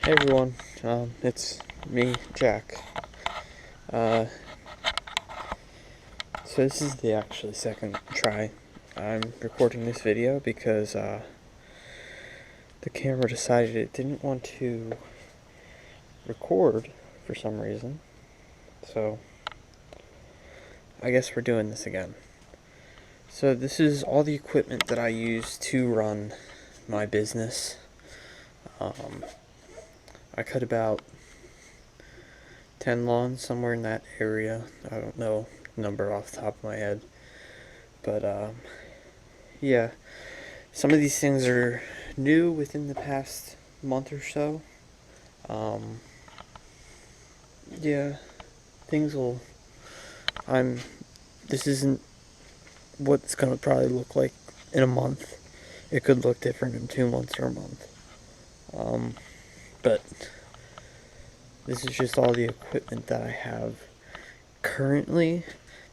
Hey everyone, it's me, Jack. Uh, so this is the actually second try I'm recording this video because the camera decided it didn't want to record for some reason. So I guess we're doing this again. So this is all the equipment that I use to run my business. I cut about 10 lawns, somewhere in that area. I don't know the number off the top of my head. But, yeah. Some of these things are new within the past month or so. Yeah. Things will... This isn't what it's gonna probably look like in a month. It could look different in 2 months or a month. But... this is just all the equipment that I have currently.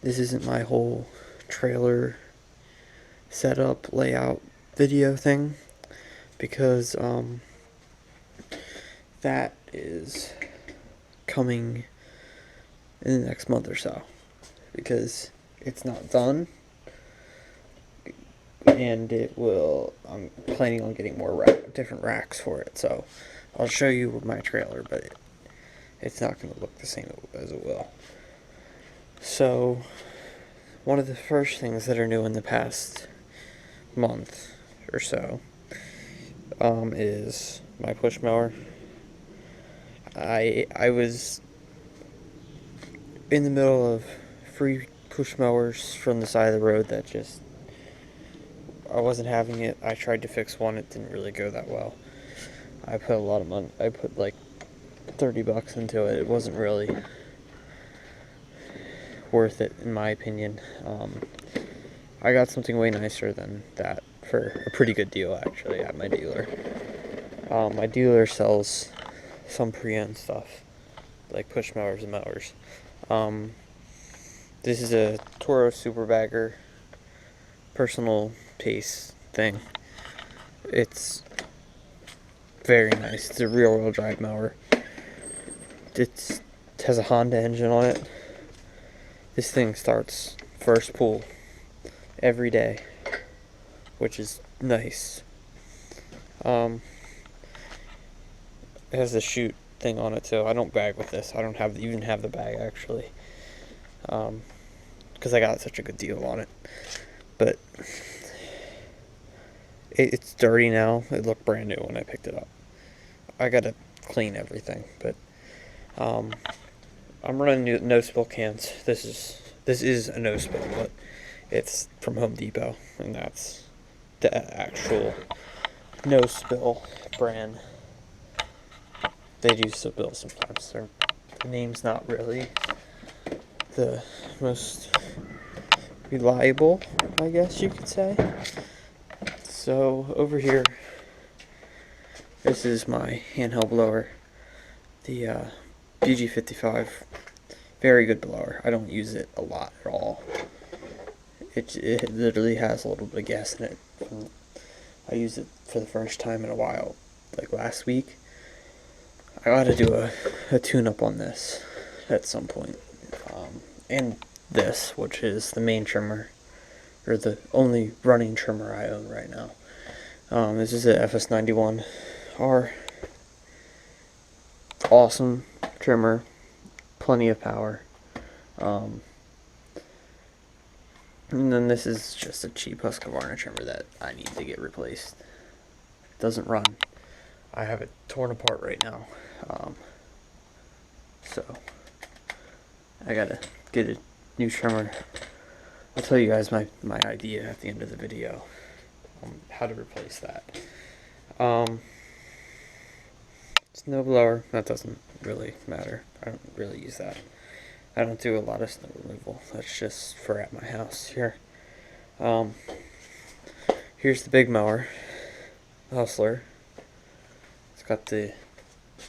This isn't my whole trailer setup, layout, video thing, because that is coming in the next month or so, because it's not done, and I'm planning on getting more different racks for it, so I'll show you my trailer, but it's not going to look the same as it will. So, one of the first things that are new in the past month or so is my push mower. I was in the middle of free push mowers from the side of the road that just, I wasn't having it. I tried to fix one, it didn't really go that well. I put a lot of money, I put like $30 into it. It wasn't really worth it in my opinion. I got something way nicer than that for a pretty good deal actually at my dealer. My dealer sells some pre-owned stuff like push mowers and mowers. This is a Toro Super Bagger personal pace thing. It's very nice. It's a rear-wheel drive mower. It has a Honda engine on it. This thing starts first pull every day, which is nice. It has a chute thing on it too. I don't bag with this. I don't even have the bag actually, because I got such a good deal on it. But it's dirty now. It looked brand new when I picked it up. I gotta clean everything, but I'm running no spill cans. This is a no spill, but it's from Home Depot, and that's the actual no spill brand. They do spill sometimes. The name's not really the most reliable, I guess you could say. So over here, this is my handheld blower, the BG55. Very good blower. I don't use it a lot at all. It literally has a little bit of gas in it. I used it for the first time in a while, like last week. I gotta do a tune-up on this at some point. And this, which is the main trimmer, or the only running trimmer I own right now. This is a FS91R. Awesome trimmer, plenty of power. And then this is just a cheap Husqvarna trimmer that I need to get replaced. It doesn't run. I have it torn apart right now. So I gotta get a new trimmer. I'll tell you guys my idea at the end of the video on how to replace that. Snow blower, that doesn't really matter. I don't really use that. I don't do a lot of snow removal. That's just for at my house here. Here's the big mower, the Hustler. It's got the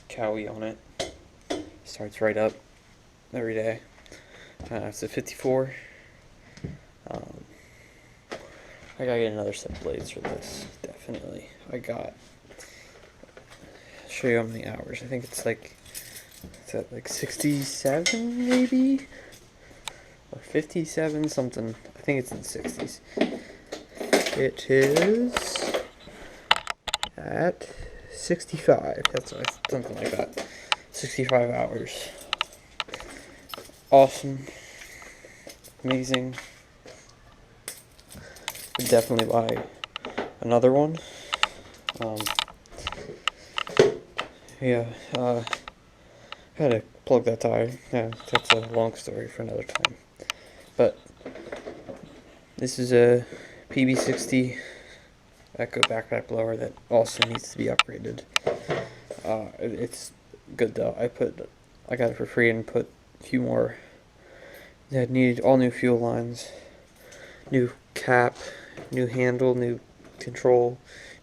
cary on it. Starts right up every day. It's a 54. I gotta get another set of blades for this, definitely. I'll show show you how many hours. I think it's like, it's at like 67 maybe? Or 57 something. I think it's in the 60s. It is at 65. That's something like that. 65 hours. Awesome. Amazing. Would definitely buy another one. Yeah, had to plug that tire. Yeah, that's a long story for another time. But this is a PB60 Echo backpack blower that also needs to be upgraded. It's good though. I got it for free and put a few more. That needed all new fuel lines, new cap, new handle, new control,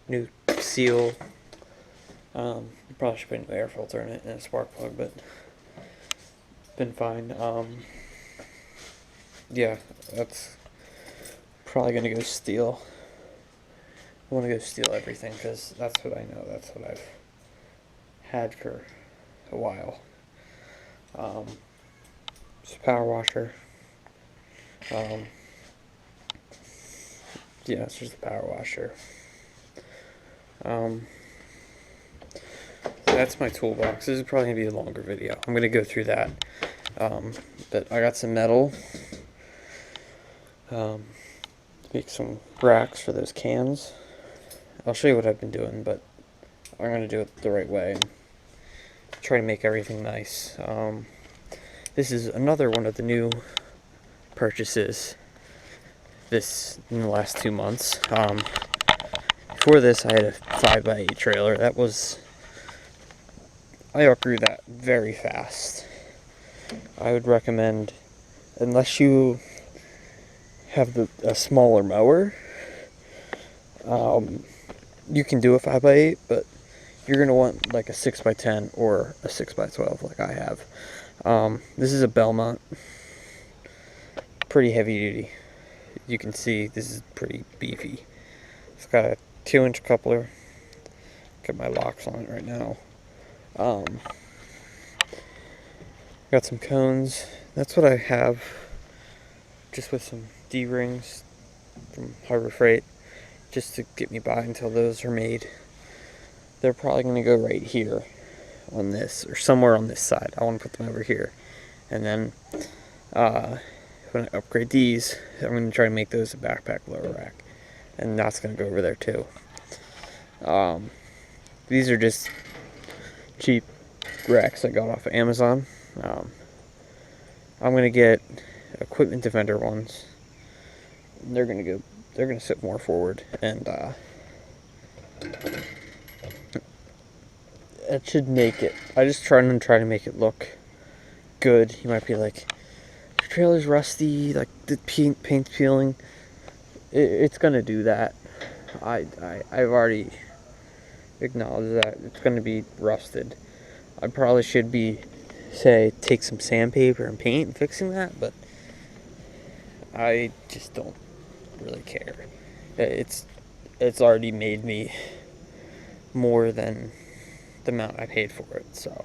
new seal. Probably should put a new air filter in it and a spark plug, but been fine. Yeah, that's probably gonna go steal. I want to go steal everything because that's what I know. That's what I've had for a while. It's a power washer. Yeah, it's just a power washer. That's my toolbox. This is probably going to be a longer video. I'm going to go through that. But I got some metal. Make some racks for those cans. I'll show you what I've been doing, but I'm going to do it the right way and try to make everything nice. This is another one of the new purchases in the last 2 months. Before this, I had a 5x8 trailer. I outgrew that very fast. I would recommend, unless you have a smaller mower, you can do a 5x8, but you're going to want like a 6x10 or a 6x12 like I have. This is a Belmont. Pretty heavy duty. You can see this is pretty beefy. It's got a 2-inch coupler. Got my locks on it right now. Got some cones. That's what I have. Just with some D-rings from Harbor Freight. Just to get me by until those are made. They're probably going to go right here on this, or somewhere on this side. I want to put them over here. And then, when I upgrade these, I'm going to try to make those a backpack blower rack. And that's going to go over there too. These are just cheap racks I got off of Amazon. I'm going to get Equipment Defender ones. They're going to sit more forward, and it should make it. I just try to make it look good. You might be like, your trailer's rusty, like the paint's peeling. It's gonna do that. I've already acknowledged that it's gonna be rusted. I probably should take some sandpaper and paint and fixing that, but I just don't really care. It's already made me more than the amount I paid for it, so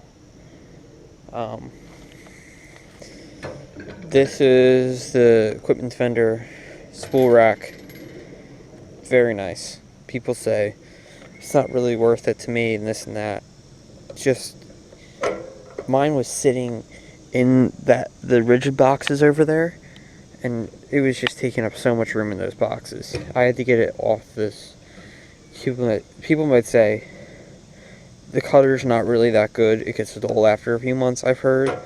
this is the Equipment Defender spool rack. Very nice. People say it's not really worth it to me and this and that. Just mine was sitting in the rigid boxes over there, and it was just taking up so much room in those boxes. I had to get it off this. People might say the cutter's not really that good. It gets dull after a few months, I've heard.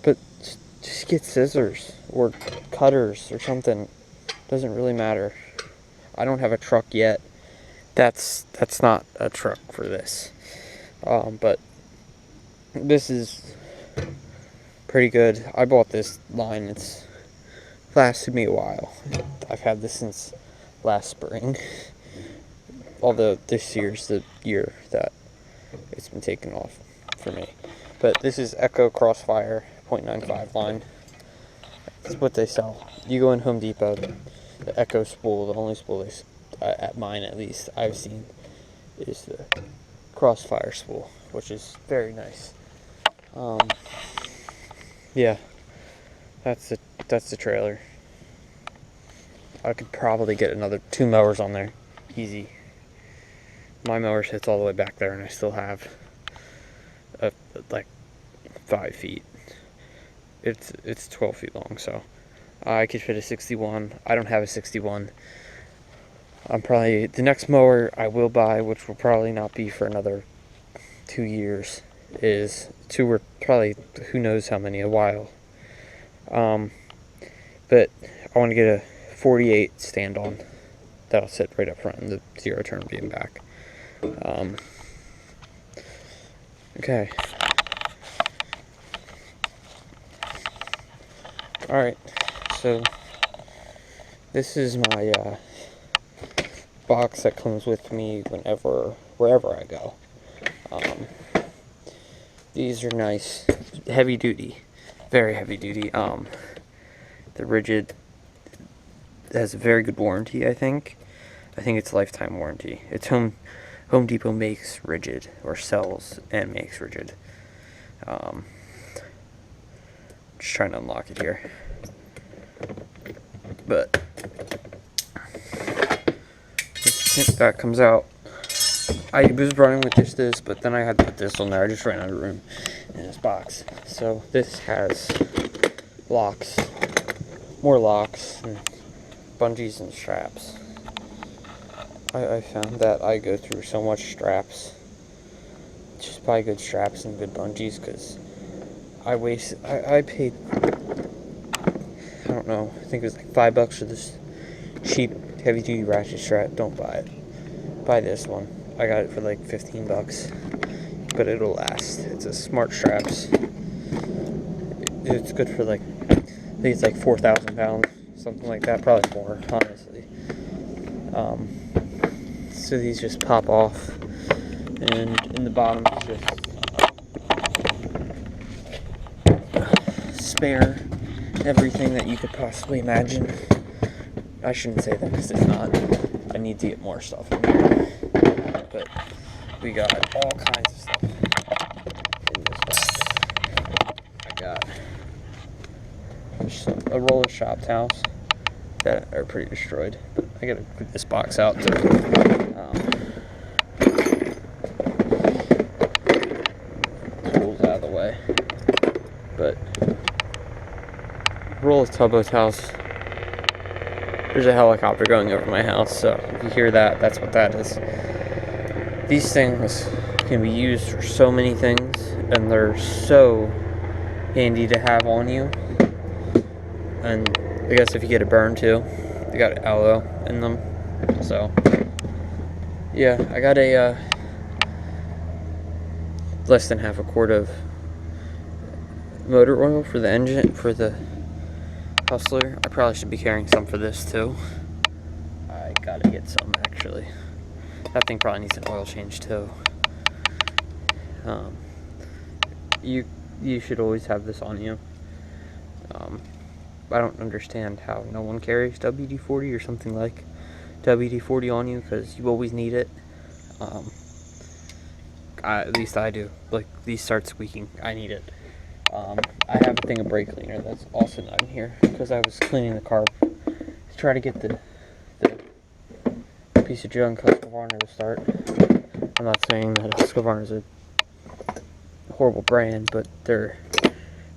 But just get scissors or cutters or something. Doesn't really matter. I don't have a truck yet. That's not a truck for this. But this is pretty good. I bought this line. It's lasted me a while. I've had this since last spring. Although this year's the year that it's been taken off for me. But this is Echo Crossfire 0.95 line. That's what they sell. You go in Home Depot, the Echo spool, the only spool at mine at least I've seen, is the crossfire spool, which is very nice. Yeah, that's the trailer. I could probably get another 2 mowers on there, easy. My mower sits all the way back there, and I still have like 5 feet. It's 12 feet long, so I could fit a 61. I don't have a 61. I'm probably the next mower I will buy, which will probably not be for another 2 years, is 2 or probably who knows how many, a while. But I want to get a 48 stand on that'll sit right up front, and the zero turn being back. Okay. Alright, so this is my box that comes with me wherever I go. These are nice, heavy duty, very heavy duty. The Rigid has a very good warranty, I think. I think it's lifetime warranty. It's Home Depot makes Rigid, or sells and makes Rigid. Just trying to unlock it here. But that comes out. I was running with just this, but then I had to put this on there. I just ran out of room in this box. So this has locks, more locks, and bungees and straps. I found that I go through so much straps. Just buy good straps and good bungees, because I paid, I don't know, I think it was like $5 for this cheap heavy duty ratchet strap. Don't buy it. Buy this one. I got it for like $15, but it'll last. It's a Smart Straps. It's good for like, I think it's like 4,000 pounds, something like that, probably more, honestly. So these just pop off, and in the bottom is just spare everything that you could possibly imagine. I shouldn't say that because it's not. I need to get more stuff in here. But we got all kinds of stuff in this box. I got a roll of shop towels that are pretty destroyed, but I gotta put this box out to tools out of the way. But roll of tubbo towels. There's a helicopter going over my house, so if you hear that, that's what that is. These things can be used for so many things, and they're so handy to have on you. And I guess if you get a burn too, they got aloe in them. So yeah, I got a less than half a quart of motor oil for the engine, for the Hustler. I probably should be carrying some for this too. I gotta get some, actually. That thing probably needs an oil change too. You should always have this on you. I don't understand how no one carries WD-40 or something like WD-40 on you, because you always need it. At least I do. Like, these start squeaking, I need it. I have a thing of brake cleaner that's also not in here, because I was cleaning the car to try to get the piece of junk Husqvarna to start. I'm not saying that Husqvarna is a horrible brand, but their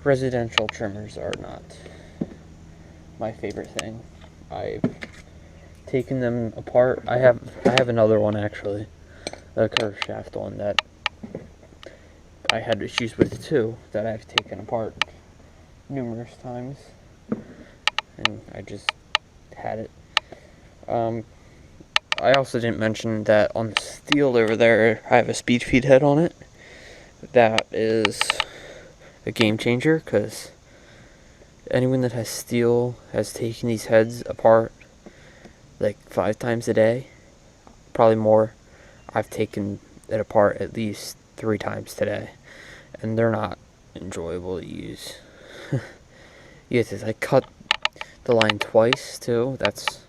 residential trimmers are not my favorite thing. I've taken them apart. I have another one, actually, a curved shaft one that I had issues with too, that I've taken apart numerous times, and I just had it. I also didn't mention that on the steel over there, I have a speed feed head on it. That is a game changer, because anyone that has steel has taken these heads apart like 5 times a day, probably more. I've taken it apart at least 3 times today, and they're not enjoyable to use. You have to like cut the line twice too. That's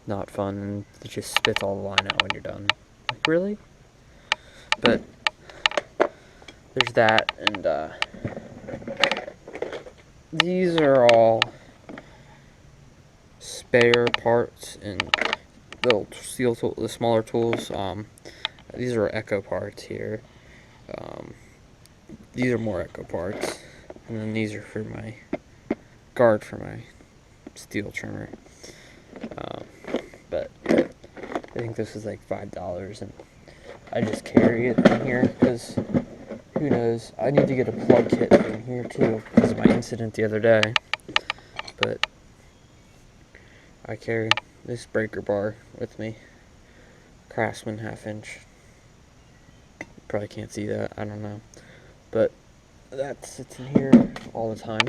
not fun, and it just spits all the line out when you're done. Like, really? But there's that, and these are all spare parts and little steel tool, the smaller tools. These are Echo parts here. These are more Echo parts, and then these are for my guard for my steel trimmer. But I think this is like $5, and I just carry it in here because who knows? I need to get a plug kit in here too because of my incident the other day. But I carry this breaker bar with me, Craftsman 1/2 inch. Probably can't see that, I don't know, but that sits in here all the time.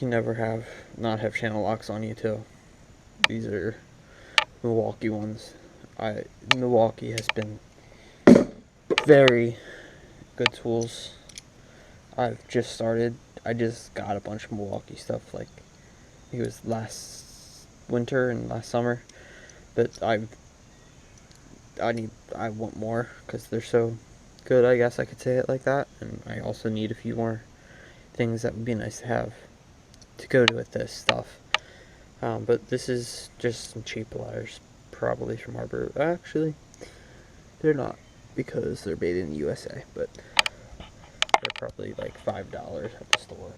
You can never not have channel locks on you too. These are Milwaukee ones. Milwaukee has been very good tools. I just got a bunch of Milwaukee stuff, like it was last winter and last summer, but I want more because they're so good, I guess I could say it like that, and I also need a few more things that would be nice to have to go with this stuff. But this is just some cheap pliers, probably from Arbor. Actually, they're not because they're made in the USA, but they're probably like $5 at the store.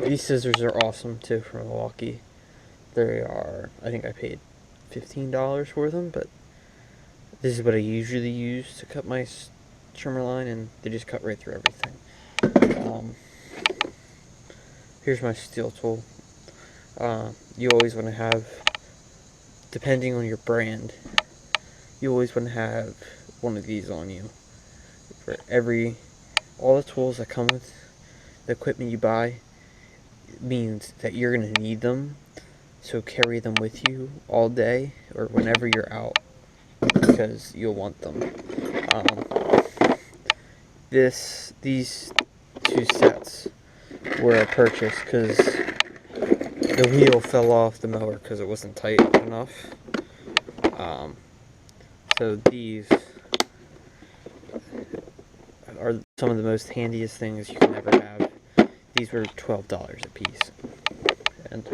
These scissors are awesome too from Milwaukee. They are, I think I paid $15 for them, but this is what I usually use to cut my trimmer line, and they just cut right through everything. Here's my steel tool. You always want to have, depending on your brand, you always want to have one of these on you. For all the tools that come with the equipment you buy, it means that you're going to need them, so carry them with you all day or whenever you're out, because you'll want them. These two sets were a purchase because the wheel fell off the mower because it wasn't tight enough. So these are some of the most handiest things you can ever have. These were $12 a piece, and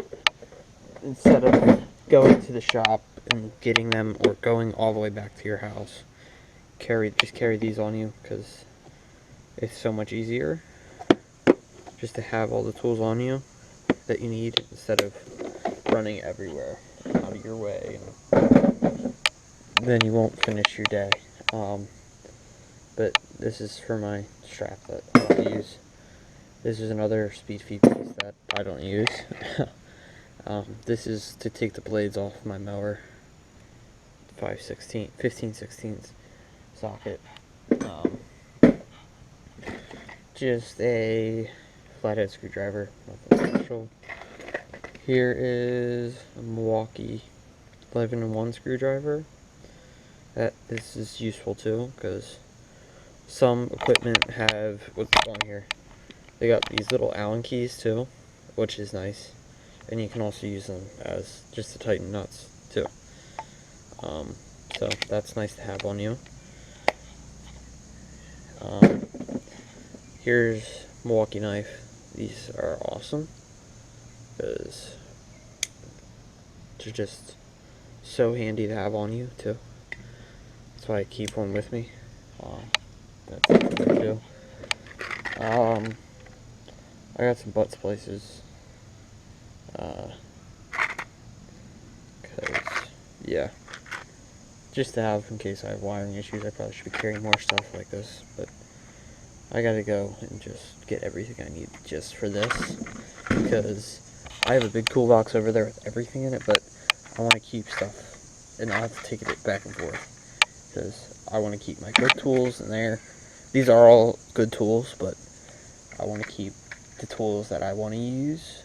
instead of going to the shop and getting them or going all the way back to your house, just carry these on you because it's so much easier just to have all the tools on you that you need instead of running everywhere out of your way, and then you won't finish your day. But this is for my strap that I don't use. This is another speed feed piece that I don't use. This is to take the blades off my mower. 15/16 socket. Just a flathead screwdriver, nothing special. Here is a Milwaukee 11-in-1 screwdriver. This is useful too, because some equipment have, what's on here, they got these little Allen keys too, which is nice, and you can also use them as just to tighten nuts too. So that's nice to have on you. Here's Milwaukee knife. These are awesome because they're just so handy to have on you too. That's why I keep one with me. That's what I do. I got some butt splices. Yeah, just to have in case I have wiring issues. I probably should be carrying more stuff like this, but I gotta go and just get everything I need just for this, because I have a big toolbox over there with everything in it, but I want to keep stuff, and I'll have to take it back and forth, because I want to keep my good tools in there. These are all good tools, but I want to keep the tools that I want to use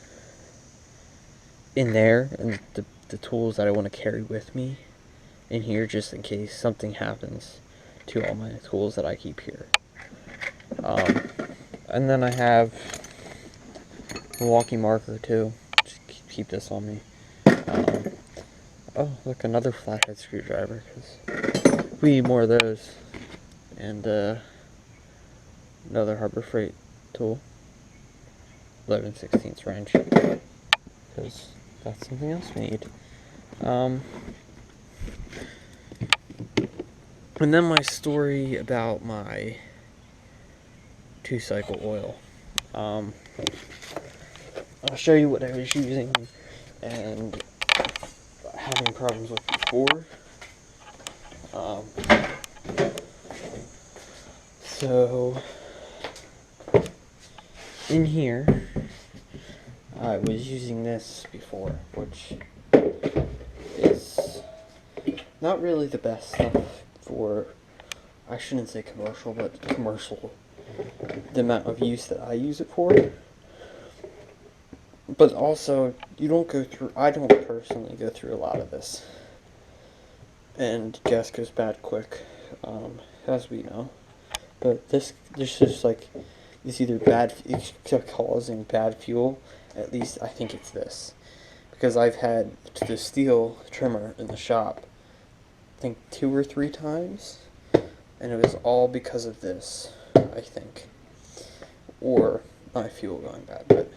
in there, and the tools that I want to carry with me in here, just in case something happens to all my tools that I keep here. And then I have Milwaukee marker too. Just keep this on me. Oh, look, another flathead screwdriver, because we need more of those. And another Harbor Freight tool, 11/16 wrench, because that's something else we need. And then my story about my 2-cycle oil. I'll show you what I was using and having problems with before. So in here, I was using this before, which is not really the best stuff for, I shouldn't say commercial, but commercial, the amount of use that I use it for. But also, I don't personally go through a lot of this. And gas goes bad quick, as we know. But this just like, it's either it's causing bad fuel, at least I think it's this. Because I've had the steel trimmer in the shop, I think 2 or 3 times, and it was all because of this, I think. Or my fuel going bad, but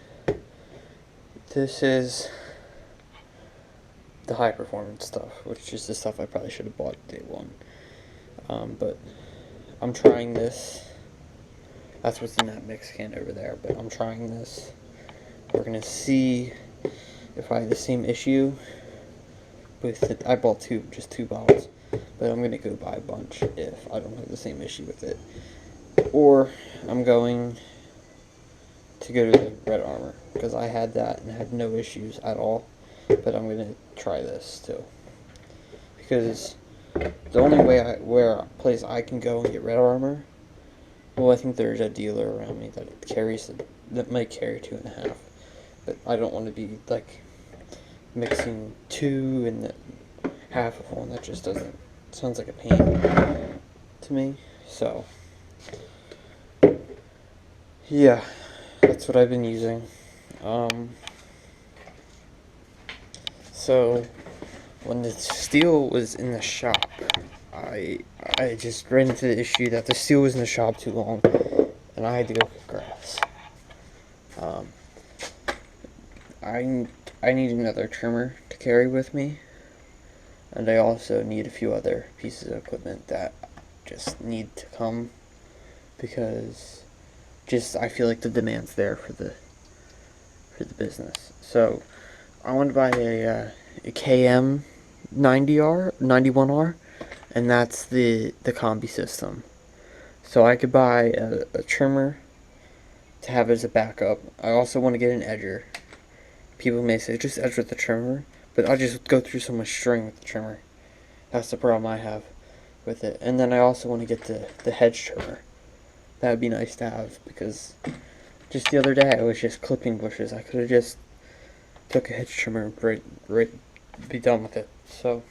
this is the high performance stuff, which is the stuff I probably should have bought day one. But I'm trying this. That's what's in that mix can over there, but I'm trying this. We're gonna see if I have the same issue with it. I bought just two bottles, but I'm gonna go buy a bunch if I don't have the same issue with it. Or I'm going to go to the Red Armor, because I had that and had no issues at all. But I'm gonna try this too, because the only place I can go and get Red Armor, well, I think there's a dealer around me that might carry 2.5, but I don't want to be like mixing 2 and the half of one. That just sounds like a pain to me. So yeah, that's what I've been using. So when the steel was in the shop, I just ran into the issue that the steel was in the shop too long, and I had to go cut grass. I need another trimmer to carry with me, and I also need a few other pieces of equipment that just need to come, because I feel like the demand's there for the business. So I want to buy a KM 90R, 91R, and that's the combi system. So I could buy a trimmer to have as a backup. I also want to get an edger. People may say, just edge with the trimmer, but I'll just go through so much string with the trimmer. That's the problem I have with it. And then I also want to get the hedge trimmer. That would be nice to have, because just the other day I was just clipping bushes. I could have just took a hedge trimmer and be done with it. So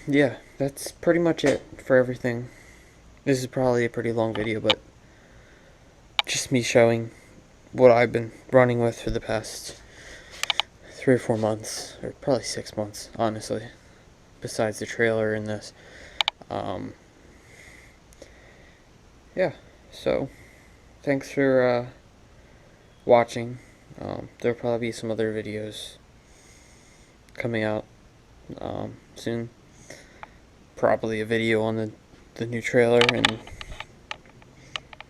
yeah, that's pretty much it for everything. This is probably a pretty long video, but just me showing what I've been running with for the past 3 or 4 months, or probably 6 months, honestly, besides the trailer and this. Yeah, so thanks for watching. There'll probably be some other videos coming out soon. Probably a video on the new trailer and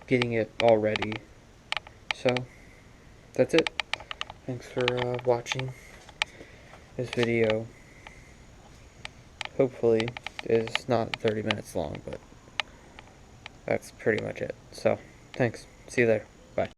getting it all ready. So that's it. Thanks for watching this video. Hopefully is not 30 minutes long, but that's pretty much it. So thanks. See you there. Bye.